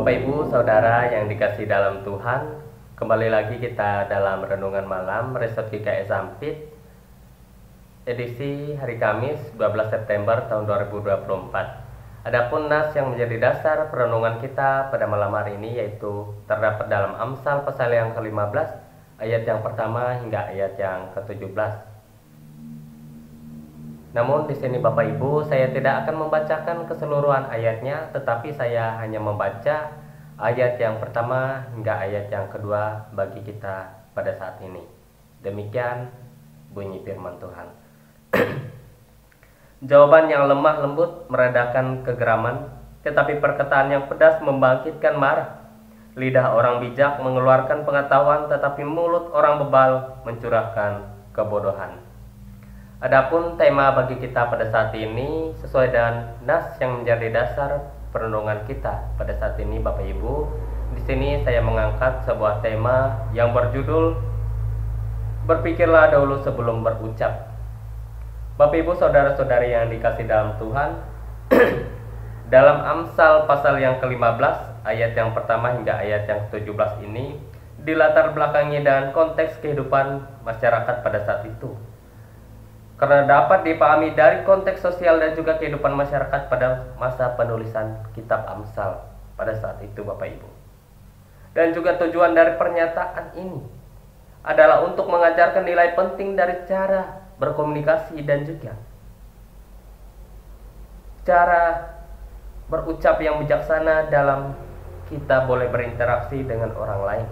Bapak Ibu Saudara yang dikasih dalam Tuhan, kembali lagi kita dalam Renungan Malam Resort GKS Ampit, edisi hari Kamis 12 September tahun 2024. Adapun nas yang menjadi dasar perenungan kita pada malam hari ini yaitu terdapat dalam Amsal pasal yang ke-15 ayat yang pertama hingga ayat yang ke-17. Namun di sini Bapak Ibu, saya tidak akan membacakan keseluruhan ayatnya, tetapi saya hanya membaca ayat yang pertama hingga ayat yang kedua bagi kita pada saat ini. Demikian bunyi firman Tuhan. Jawaban yang lemah lembut meredakan kegeraman, tetapi perkataan yang pedas membangkitkan marah. Lidah orang bijak mengeluarkan pengetahuan, tetapi mulut orang bebal mencurahkan kebodohan. Adapun tema bagi kita pada saat ini sesuai dengan nas yang menjadi dasar perenungan kita pada saat ini, Bapak Ibu. Di sini saya mengangkat sebuah tema yang berjudul berpikirlah dahulu sebelum berucap. Bapak Ibu saudara-saudari yang dikasih dalam Tuhan, dalam Amsal pasal yang ke-15 ayat yang pertama hingga ayat yang ke-17 ini dilatar belakangi dengan konteks kehidupan masyarakat pada saat itu. Karena dapat dipahami dari konteks sosial dan juga kehidupan masyarakat pada masa penulisan kitab Amsal pada saat itu, Bapak Ibu. Dan juga tujuan dari pernyataan ini adalah untuk mengajarkan nilai penting dari cara berkomunikasi dan juga cara berucap yang bijaksana dalam kita boleh berinteraksi dengan orang lain.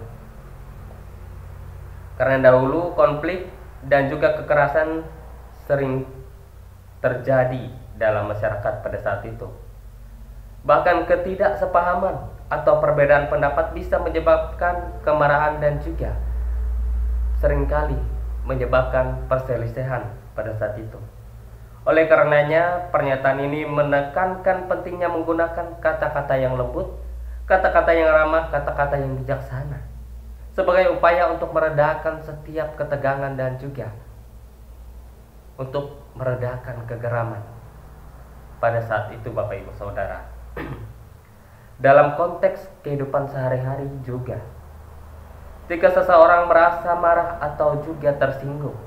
Karena dahulu konflik dan juga kekerasan sering terjadi dalam masyarakat pada saat itu. Bahkan ketidaksepahaman atau perbedaan pendapat bisa menyebabkan kemarahan dan juga seringkali menyebabkan perselisihan pada saat itu. Oleh karenanya, pernyataan ini menekankan pentingnya menggunakan kata-kata yang lembut, kata-kata yang ramah, kata-kata yang bijaksana sebagai upaya untuk meredakan setiap ketegangan dan juga untuk meredakan kegeraman pada saat itu, Bapak Ibu Saudara. Dalam konteks kehidupan sehari-hari juga, jika seseorang merasa marah atau juga tersinggung,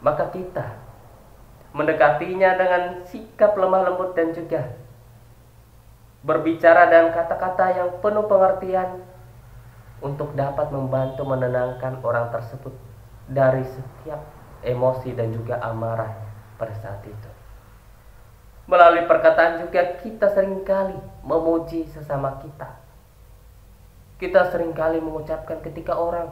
maka kita mendekatinya dengan sikap lemah lembut dan juga berbicara dengan kata-kata yang penuh pengertian untuk dapat membantu menenangkan orang tersebut dari setiap emosi dan juga amarah pada saat itu. Melalui perkataan juga kita seringkali memuji sesama kita. Kita seringkali mengucapkan ketika orang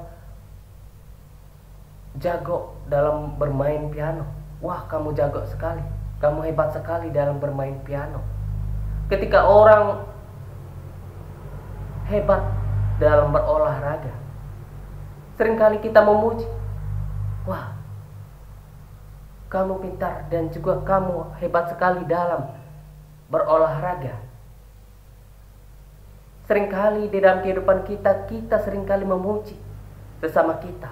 jago dalam bermain piano, wah kamu jago sekali, kamu hebat sekali dalam bermain piano. Ketika orang hebat dalam berolahraga, seringkali kita memuji, wah kamu pintar dan juga kamu hebat sekali dalam berolahraga. Seringkali di dalam kehidupan kita seringkali memuji sesama kita.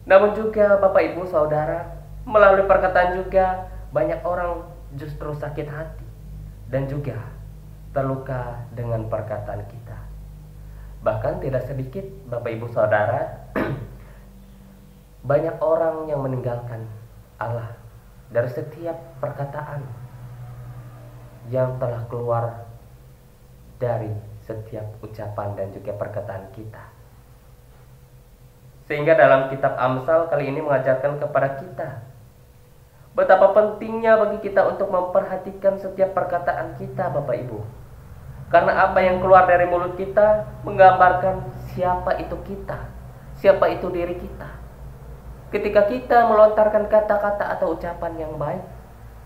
Namun juga Bapak Ibu Saudara, melalui perkataan juga banyak orang justru sakit hati dan juga terluka dengan perkataan kita. Bahkan tidak sedikit Bapak Ibu Saudara banyak orang yang meninggalkan Allah dari setiap perkataan yang telah keluar dari setiap ucapan dan juga perkataan kita. Sehingga dalam kitab Amsal kali ini mengajarkan kepada kita betapa pentingnya bagi kita untuk memperhatikan setiap perkataan kita, Bapak Ibu. Karena apa yang keluar dari mulut kita menggambarkan siapa itu kita, siapa itu diri kita. Ketika kita melontarkan kata-kata atau ucapan yang baik,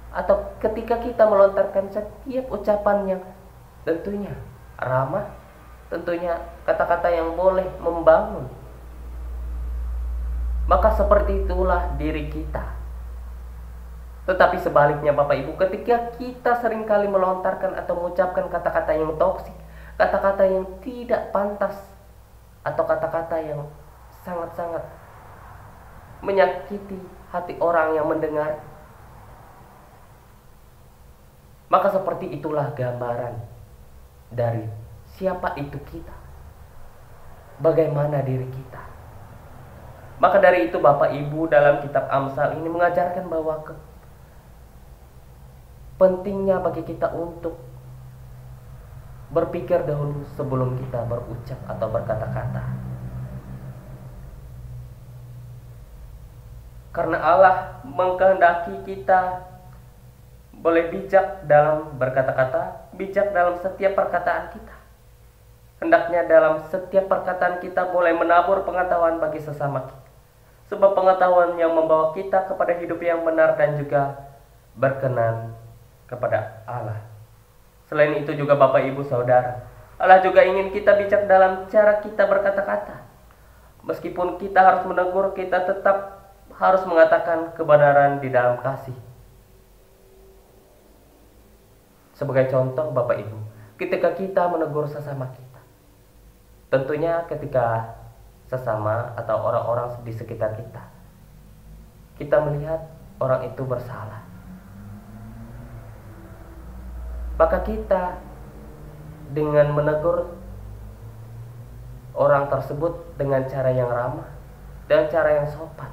atau ketika kita melontarkan setiap ucapan yang tentunya ramah, tentunya kata-kata yang boleh membangun, maka seperti itulah diri kita. Tetapi sebaliknya Bapak Ibu, ketika kita seringkali melontarkan atau mengucapkan kata-kata yang toksik, kata-kata yang tidak pantas, atau kata-kata yang sangat-sangat menyakiti hati orang yang mendengar, maka seperti itulah gambaran dari siapa itu kita, bagaimana diri kita. Maka dari itu Bapak Ibu dalam kitab Amsal ini mengajarkan bahwa pentingnya bagi kita untuk berpikir dahulu sebelum kita berucap atau berkata-kata. Karena Allah mengkehendaki kita boleh bijak dalam berkata-kata, bijak dalam setiap perkataan kita. Hendaknya dalam setiap perkataan kita boleh menabur pengetahuan bagi sesama kita. Sebab pengetahuan yang membawa kita kepada hidup yang benar dan juga berkenan kepada Allah. Selain itu juga Bapak Ibu Saudara, Allah juga ingin kita bijak dalam cara kita berkata-kata. Meskipun kita harus menegur, kita tetap harus mengatakan kebenaran di dalam kasih. Sebagai contoh Bapak Ibu, ketika kita menegur sesama kita, tentunya ketika sesama atau orang-orang di sekitar kita melihat orang itu bersalah, maka kita dengan menegur orang tersebut dengan cara yang ramah dan cara yang sopan.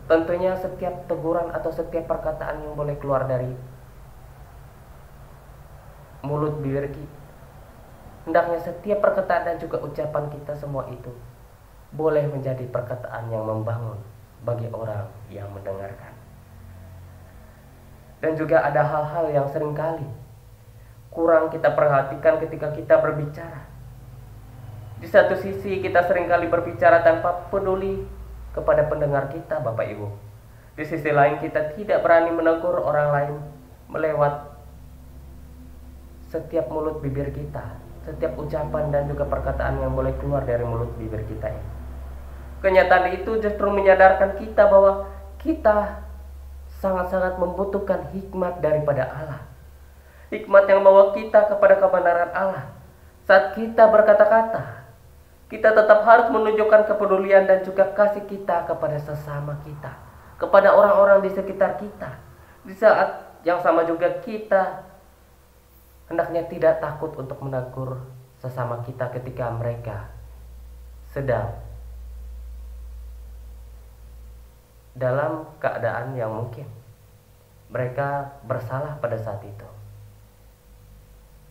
Tentunya setiap teguran atau setiap perkataan yang boleh keluar dari mulut bibir kita, hendaknya setiap perkataan dan juga ucapan kita semua itu boleh menjadi perkataan yang membangun bagi orang yang mendengarkan. Dan juga ada hal-hal yang seringkali kurang kita perhatikan ketika kita berbicara. Di satu sisi kita seringkali berbicara tanpa peduli kepada pendengar kita Bapak Ibu. Di sisi lain kita tidak berani menegur orang lain melewat setiap mulut bibir kita, setiap ucapan dan juga perkataan yang boleh keluar dari mulut bibir kita ini. Kenyataan itu justru menyadarkan kita bahwa kita sangat-sangat membutuhkan hikmat daripada Allah. Hikmat yang membawa kita kepada kebenaran Allah. Saat kita berkata-kata, kita tetap harus menunjukkan kepedulian dan juga kasih kita kepada sesama kita, kepada orang-orang di sekitar kita. Di saat yang sama juga kita hendaknya tidak takut untuk menegur sesama kita ketika mereka sedang dalam keadaan yang mungkin mereka bersalah pada saat itu.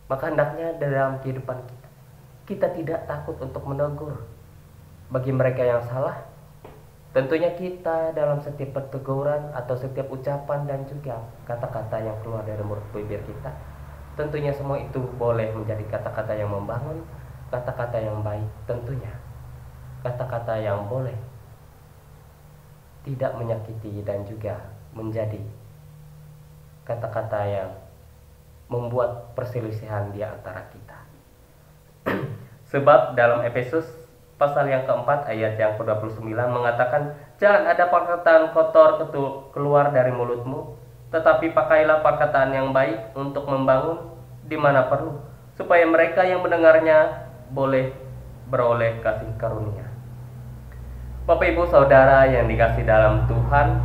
Maka hendaknya dalam kehidupan kita tidak takut untuk menegur bagi mereka yang salah. Tentunya kita dalam setiap perteguran atau setiap ucapan dan juga kata-kata yang keluar dari mulut bibir kita, tentunya semua itu boleh menjadi kata-kata yang membangun, kata-kata yang baik, tentunya kata-kata yang boleh tidak menyakiti dan juga menjadi kata-kata yang membuat perselisihan di antara kita. Sebab dalam Efesus pasal yang keempat ayat yang ke-29 mengatakan, jangan ada perkataan kotor keluar dari mulutmu, tetapi pakailah perkataan yang baik untuk membangun di mana perlu, supaya mereka yang mendengarnya boleh beroleh kasih karunia. Bapak Ibu Saudara yang dikasih dalam Tuhan,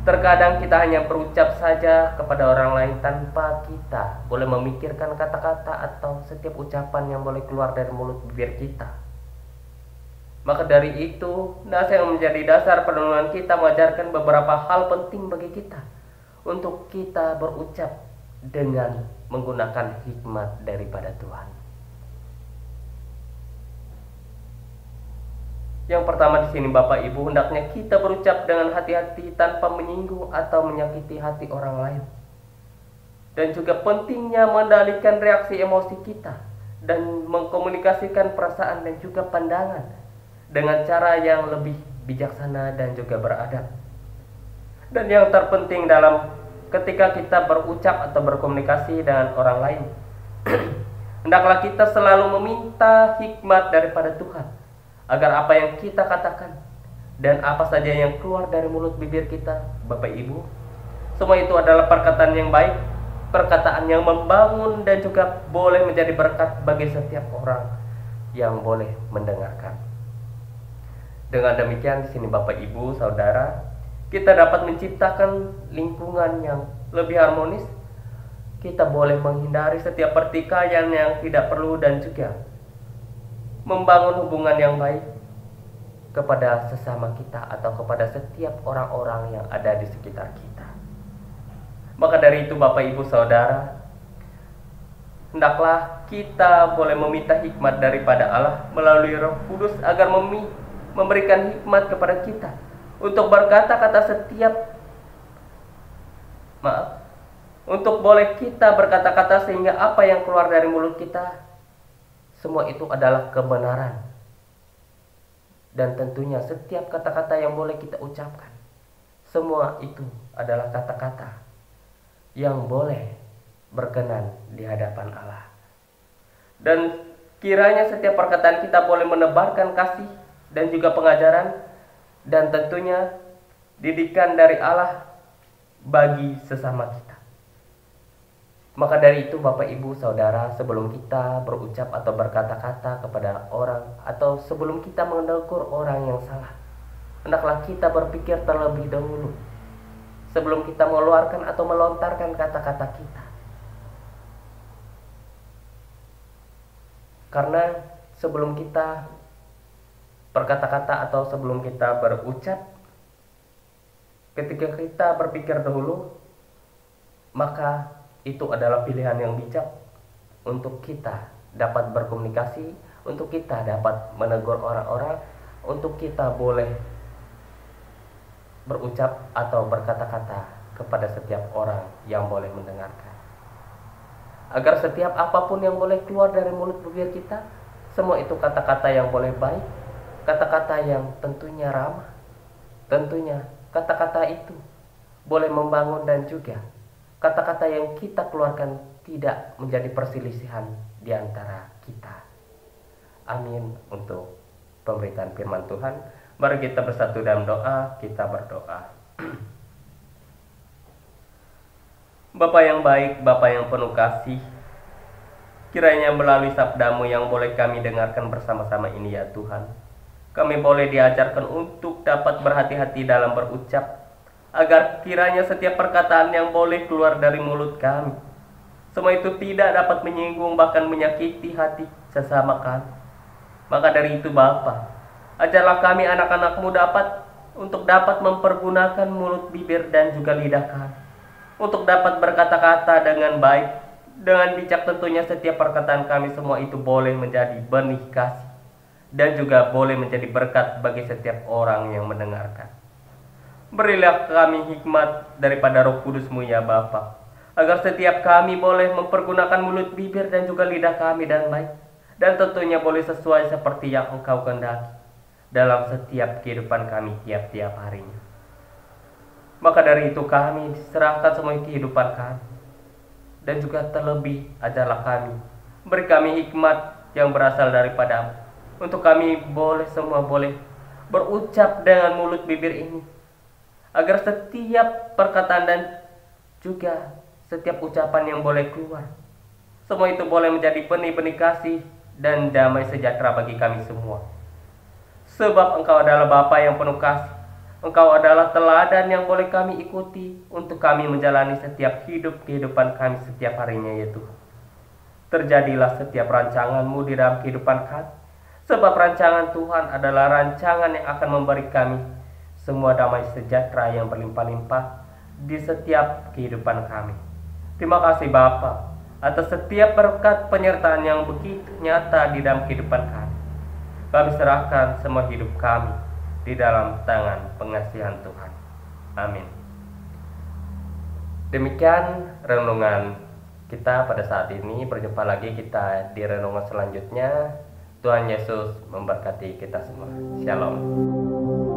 terkadang kita hanya berucap saja kepada orang lain tanpa kita boleh memikirkan kata-kata atau setiap ucapan yang boleh keluar dari mulut bibir kita. Maka dari itu, nasihat yang menjadi dasar perenungan kita mengajarkan beberapa hal penting bagi kita untuk kita berucap dengan menggunakan hikmat daripada Tuhan. Yang pertama di sini Bapak Ibu, hendaknya kita berucap dengan hati-hati tanpa menyinggung atau menyakiti hati orang lain. Dan juga pentingnya mengendalikan reaksi emosi kita dan mengkomunikasikan perasaan dan juga pandangan dengan cara yang lebih bijaksana dan juga beradab. Dan yang terpenting dalam ketika kita berucap atau berkomunikasi dengan orang lain, hendaklah kita selalu meminta hikmat daripada Tuhan, agar apa yang kita katakan dan apa saja yang keluar dari mulut bibir kita, Bapak Ibu, semua itu adalah perkataan yang baik, perkataan yang membangun dan juga boleh menjadi berkat bagi setiap orang yang boleh mendengarkan. Dengan demikian di sini Bapak Ibu Saudara, kita dapat menciptakan lingkungan yang lebih harmonis kita boleh menghindari setiap pertikaian yang tidak perlu dan juga membangun hubungan yang baik kepada sesama kita atau kepada setiap orang-orang yang ada di sekitar kita. Maka dari itu Bapak Ibu Saudara, hendaklah kita boleh meminta hikmat daripada Allah melalui Roh Kudus agar memberikan hikmat kepada kita untuk berkata-kata untuk boleh kita berkata-kata sehingga apa yang keluar dari mulut kita semua itu adalah kebenaran. Dan tentunya setiap kata-kata yang boleh kita ucapkan, semua itu adalah kata-kata yang boleh berkenan di hadapan Allah. Dan kiranya setiap perkataan kita boleh menebarkan kasih dan juga pengajaran dan tentunya didikan dari Allah bagi sesama kita. Maka dari itu Bapak Ibu Saudara, sebelum kita berucap atau berkata-kata kepada orang atau sebelum kita menegur orang yang salah, hendaklah kita berpikir terlebih dahulu sebelum kita mengeluarkan atau melontarkan kata-kata kita. Karena sebelum kita berkata-kata atau sebelum kita berucap, ketika kita berpikir dahulu, maka itu adalah pilihan yang bijak untuk kita dapat berkomunikasi, untuk kita dapat menegur orang-orang, untuk kita boleh berucap atau berkata-kata kepada setiap orang yang boleh mendengarkan. Agar setiap apapun yang boleh keluar dari mulut bibir kita, semua itu kata-kata yang boleh baik, kata-kata yang tentunya ramah, tentunya kata-kata itu boleh membangun dan juga kata-kata yang kita keluarkan tidak menjadi perselisihan di antara kita. Amin untuk pemberitaan firman Tuhan. Mari kita bersatu dalam doa, kita berdoa. Bapa yang baik, Bapa yang penuh kasih, kiranya melalui sabdamu yang boleh kami dengarkan bersama-sama ini ya Tuhan, kami boleh diajarkan untuk dapat berhati-hati dalam berucap, agar kiranya setiap perkataan yang boleh keluar dari mulut kami, semua itu tidak dapat menyinggung bahkan menyakiti hati sesama kami. Maka dari itu Bapa, ajarlah kami anak-anak-Mu untuk dapat mempergunakan mulut, bibir dan juga lidah kami untuk dapat berkata-kata dengan baik, dengan bijak. Tentunya setiap perkataan kami semua itu boleh menjadi benih kasih dan juga boleh menjadi berkat bagi setiap orang yang mendengarkan. Berilah kami hikmat daripada Roh Kudus-Mu ya Bapa, agar setiap kami boleh mempergunakan mulut, bibir dan juga lidah kami dengan baik, dan tentunya boleh sesuai seperti yang Engkau kehendaki dalam setiap kehidupan kami tiap-tiap harinya. Maka dari itu kami diserahkan semua kehidupan kami, dan juga terlebih ajarlah kami, beri kami hikmat yang berasal daripada-Mu, untuk kami semua boleh berucap dengan mulut bibir ini, agar setiap perkataan dan juga setiap ucapan yang boleh keluar, semua itu boleh menjadi benih-benih kasih dan damai sejahtera bagi kami semua. Sebab Engkau adalah Bapa yang penuh kasih, Engkau adalah teladan yang boleh kami ikuti untuk kami menjalani setiap kehidupan kami setiap harinya ya Tuhan. Terjadilah setiap rancangan-Mu di dalam kehidupan kami, sebab rancangan Tuhan adalah rancangan yang akan memberi kami semua damai sejahtera yang berlimpah-limpah di setiap kehidupan kami. Terima kasih Bapa atas setiap berkat penyertaan yang begitu nyata di dalam kehidupan kami. Kami serahkan semua hidup kami di dalam tangan pengasihan Tuhan. Amin. Demikian renungan kita pada saat ini. Berjumpa lagi kita di renungan selanjutnya. Tuhan Yesus memberkati kita semua. Shalom.